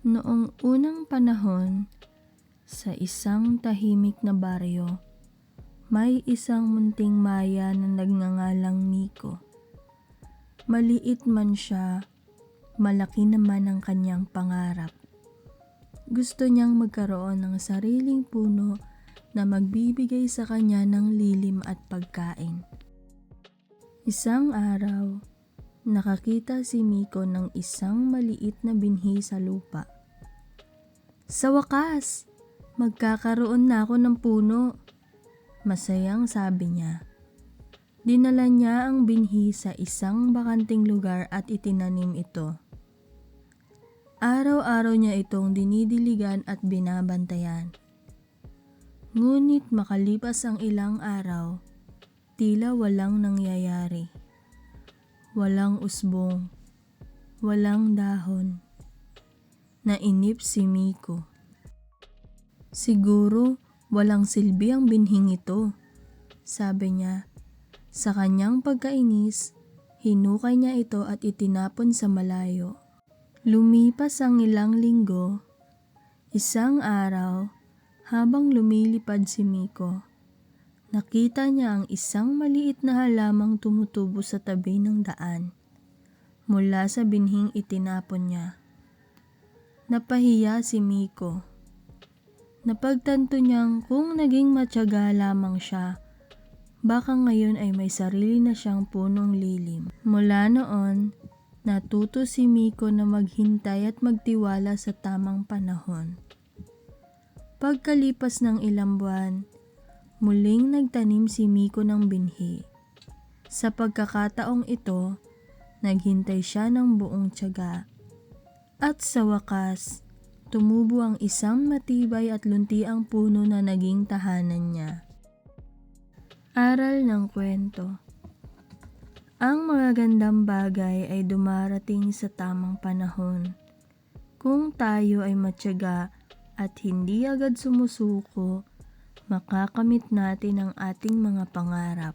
Noong unang panahon, sa isang tahimik na baryo, may isang munting maya na nagngangalang Miko. Maliit man siya, malaki naman ang kanyang pangarap. Gusto niyang magkaroon ng sariling puno na magbibigay sa kanya ng lilim at pagkain. Isang araw, nakakita si Miko ng isang maliit na binhi sa lupa. Sa wakas, magkakaroon na ako ng puno, masayang sabi niya. Dinala niya ang binhi sa isang bakanting lugar at itinanim ito. Araw-araw niya itong dinidiligan at binabantayan. Ngunit makalipas ang ilang araw, tila walang nangyayari. Walang usbong, walang dahon. Nainip si Miko. Siguro walang silbi ang binhing ito, sabi niya. Sa kanyang pagkainis, hinukay niya ito at itinapon sa malayo. Lumipas ang ilang linggo. Isang araw, habang lumilipad si Miko, nakita niya ang isang maliit na halamang tumutubo sa tabi ng daan. Mula sa binhing itinapon niya. Napahiya si Miko. Napagtanto niyang kung naging matyaga lamang siya, baka ngayon ay may sarili na siyang punong lilim. Mula noon, natuto si Miko na maghintay at magtiwala sa tamang panahon. Pagkalipas ng ilang buwan, muling nagtanim si Miko ng binhi. Sa pagkakataong ito, naghintay siya ng buong tiyaga. At sa wakas, tumubo ang isang matibay at luntiang puno na naging tahanan niya. Aral ng kwento. Ang magagandang bagay ay dumarating sa tamang panahon. Kung tayo ay matyaga at hindi agad sumusuko, makakamit natin ang ating mga pangarap.